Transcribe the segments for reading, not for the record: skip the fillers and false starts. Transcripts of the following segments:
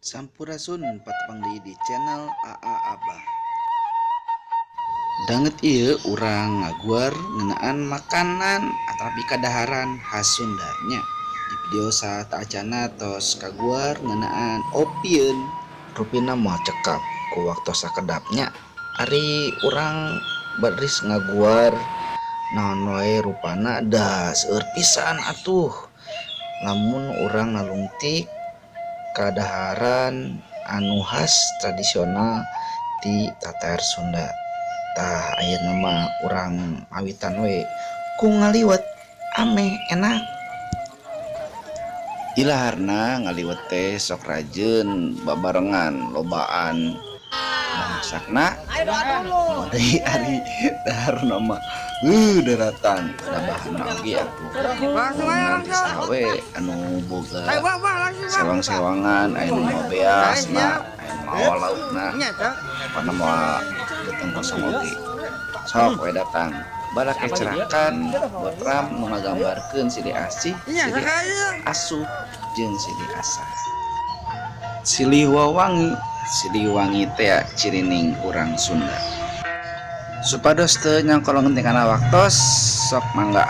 Sampurasun patepang di channel AA Abah. Danget ieu urang ngaguar ngeunaan makanan atapi kadaharan khas Sundanya. Di video saat acana tos kaguar ngeunaan opieun rupina moal cekap ku waktu sakedapnya. Ari urang baris ngaguar naon wae rupana da seueur pisan atuh. Lamun urang nalungtik kadaharan anu khas tradisional di Tatar Sunda. Tah ayeuna mah urang awitan we ku ngaliwet ameh enak. Ilaharna ngaliwet teh sok rajeun babarengan lobaan masakna dari ari daharna mah daratan da bahanna oge atuh nanti sawe anu boga sewang-sewangan aya nu beasna aya nu mawa laukna pana moal datang kosong oge sok we datang barak cerakan buat ram nu ngagambarkeun silih asih silih asuh jeung silih asah silih wawangi. Siliwangi teh cirining urang Sunda. Supados teu nyangkolong gentingana waktos sok mangga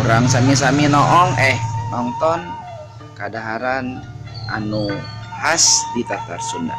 urang sami-sami nonton kadaharan anu khas di Tatar Sunda.